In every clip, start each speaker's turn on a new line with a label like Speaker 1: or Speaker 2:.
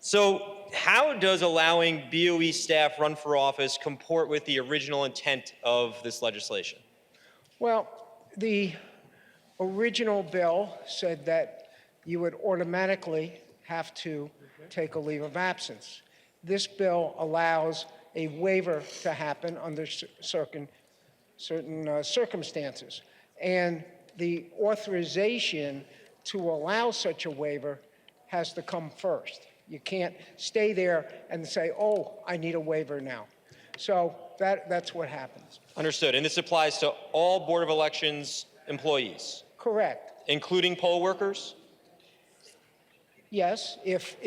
Speaker 1: So how does allowing BOE staff run for office comport with the original intent of this legislation?
Speaker 2: Well, the original bill said that you would automatically have to take a leave of absence. This bill allows a waiver to happen under certain circumstances. And the authorization to allow such a waiver has to come first. You can't stay there and say, oh, I need a waiver now. So that's what happens.
Speaker 1: Understood. And this applies to all Board of Elections employees,
Speaker 2: Correct.
Speaker 1: including poll workers?
Speaker 2: Yes, if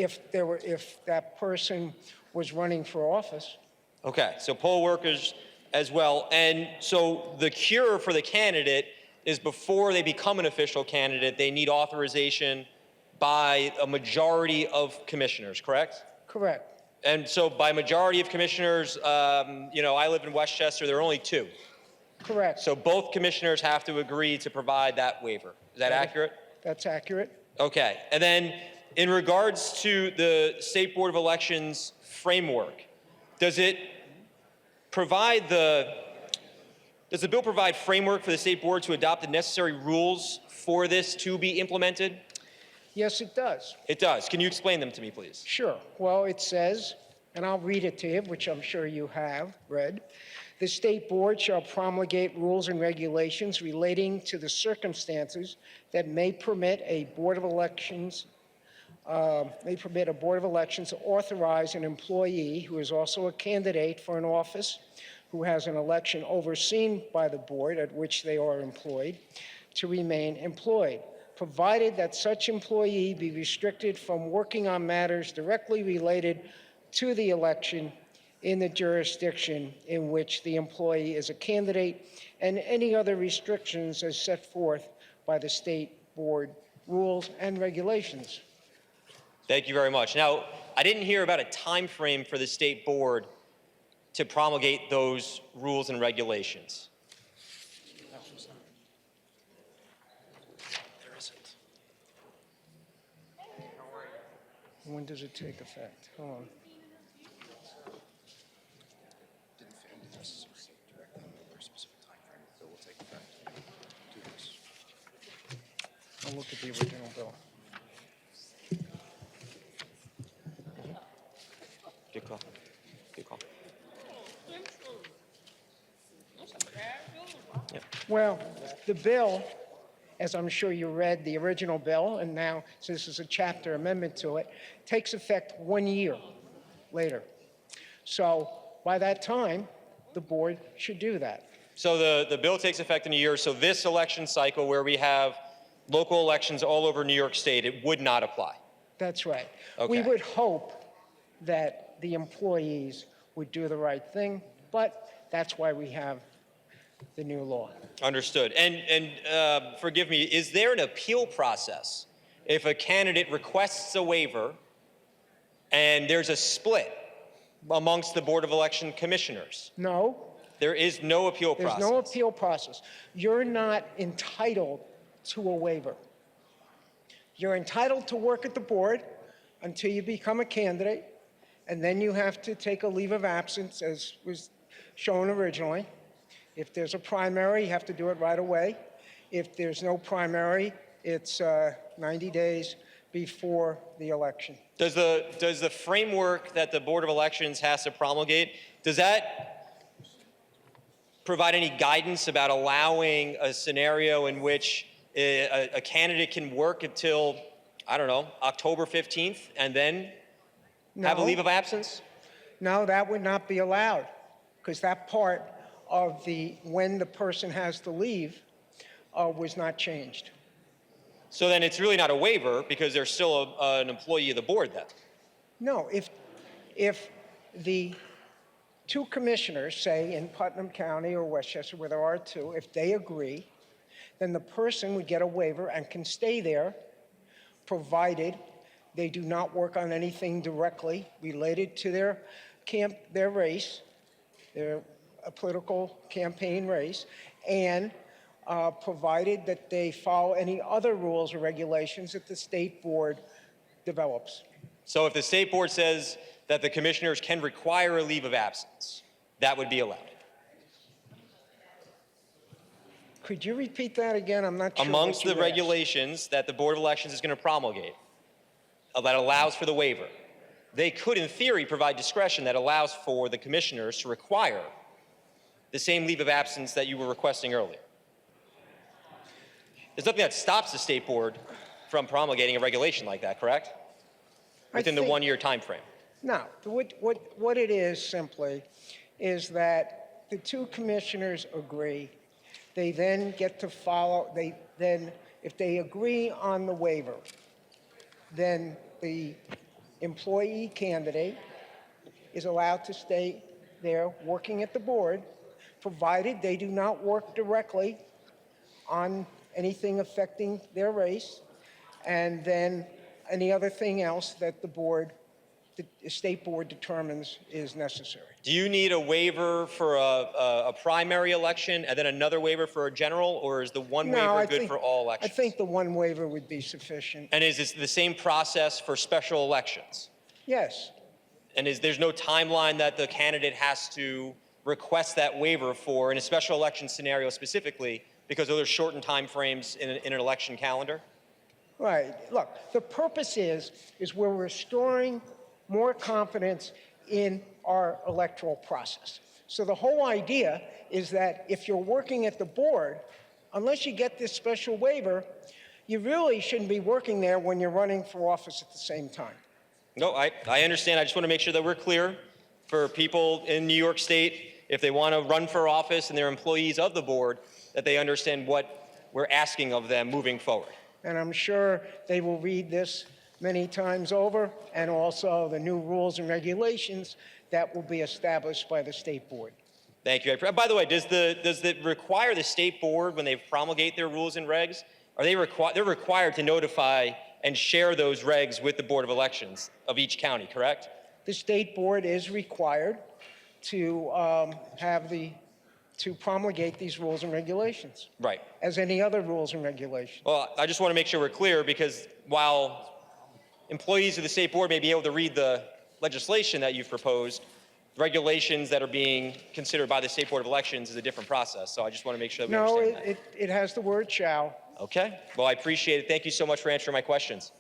Speaker 2: that person was running for office.
Speaker 1: Okay, so poll workers as well. And so the cure for the candidate is before they become an official candidate, they need authorization by a majority of commissioners, correct?
Speaker 2: Correct.
Speaker 1: And so by majority of commissioners, I live in Westchester, there are only 2.
Speaker 2: Correct.
Speaker 1: So both commissioners have to agree to provide that waiver. Is that accurate?
Speaker 2: That's accurate.
Speaker 1: Okay. And then in regards to the State Board of Elections framework, does the bill provide framework for the State Board to adopt the necessary rules for this to be implemented?
Speaker 2: Yes, it does.
Speaker 1: It does. Can you explain them to me, please?
Speaker 2: Sure. Well, it says, and I'll read it to you, which I'm sure you have read. The State Board shall promulgate rules and regulations relating to the circumstances that may permit a Board of Elections to authorize an employee who is also a candidate for an office, who has an election overseen by the board at which they are employed, to remain employed, provided that such employee be restricted from working on matters directly related to the election in the jurisdiction in which the employee is a candidate, and any other restrictions as set forth by the State Board rules and regulations.
Speaker 1: Thank you very much. Now, I didn't hear about a time frame for the State Board to promulgate those rules and regulations.
Speaker 3: There isn't.
Speaker 2: When does it take effect? Hold on.
Speaker 3: Didn't fit necessary directly a very specific time frame. The bill will take effect. Do this.
Speaker 2: I'll look at the original bill.
Speaker 1: Good call. Good call.
Speaker 2: Well, the bill, as I'm sure you read, the original bill, and now, since this is a chapter amendment to it, takes effect 1 year later. So by that time, the board should do that.
Speaker 1: So the bill takes effect in a year. So this election cycle where we have local elections all over New York State, it would not apply.
Speaker 2: That's right.
Speaker 1: Okay.
Speaker 2: We would hope that the employees would do the right thing, but that's why we have the new law.
Speaker 1: Understood. And forgive me, is there an appeal process if a candidate requests a waiver and there's a split amongst the Board of Election commissioners?
Speaker 2: No,
Speaker 1: There is no appeal process.
Speaker 2: there's no appeal process. You're not entitled to a waiver. You're entitled to work at the board until you become a candidate, and then you have to take a leave of absence, as was shown originally. If there's a primary, you have to do it right away. If there's no primary, it's 90 days before the election.
Speaker 1: Does the framework that the Board of Elections has to promulgate, does that provide any guidance about allowing a scenario in which a candidate can work until, I don't know, October 15th and then have a leave of absence?
Speaker 2: No, that would not be allowed, because that part of when the person has to leave was not changed.
Speaker 1: So then it's really not a waiver because they're still an employee of the board then?
Speaker 2: No, if the 2 commissioners, say in Putnam County or Westchester, where there are 2, if they agree, then the person would get a waiver and can stay there, provided they do not work on anything directly related to their race, their political campaign race, and provided that they follow any other rules or regulations that the State Board develops.
Speaker 1: So if the state board says that the commissioners can require a leave of absence, that would be allowed.
Speaker 2: Could you repeat that again? I'm not sure.
Speaker 1: Amongst
Speaker 2: what
Speaker 1: the
Speaker 2: you asked.
Speaker 1: regulations that the Board of Elections is going to promulgate that allows for the waiver, they could, in theory, provide discretion that allows for the commissioners to require the same leave of absence that you were requesting earlier. There's nothing that stops the state board from promulgating a regulation like that, correct? Within the
Speaker 2: think-
Speaker 1: one-year time frame.
Speaker 2: No, what it is simply is that the two commissioners agree. They then get to follow, if they agree on the waiver, then the employee candidate is allowed to stay there working at the board, provided they do not work directly on anything affecting their race, and then any other thing else that the state board determines is necessary.
Speaker 1: Do you need a waiver for a primary election and then another waiver for a general, or is the one
Speaker 2: No,
Speaker 1: waiver
Speaker 2: I
Speaker 1: good
Speaker 2: think-
Speaker 1: for all elections?
Speaker 2: I think the one waiver would be sufficient.
Speaker 1: And is this the same process for special elections?
Speaker 2: Yes.
Speaker 1: And there's no timeline that the candidate has to request that waiver for in a special election scenario specifically because of those shortened timeframes in an election calendar?
Speaker 2: Right. Look, the purpose is we're restoring more confidence in our electoral process. So the whole idea is that if you're working at the board, unless you get this special waiver, you really shouldn't be working there when you're running for office at the same time.
Speaker 1: No, I understand. I just want to make sure that we're clear for people in New York State, if they want to run for office and they're employees of the board, that they understand what we're asking of them moving forward.
Speaker 2: And I'm sure they will read this many times over, and also the new rules and regulations that will be established by the state board.
Speaker 1: Thank you. By the way, does it require the state board when they promulgate their rules and regs? Are they they're required to notify and share those regs with the Board of Elections of each county, correct?
Speaker 2: The state board is required to to promulgate these rules and regulations,
Speaker 1: Right.
Speaker 2: as any other rules and regulations.
Speaker 1: Well, I just want to make sure we're clear because while employees of the state board may be able to read the legislation that you've proposed, regulations that are being considered by the State Board of Elections is a different process. So I just want to make sure that we
Speaker 2: No,
Speaker 1: understand that.
Speaker 2: it has the word shall.
Speaker 1: Okay. Well, I appreciate it. Thank you so much for answering my questions.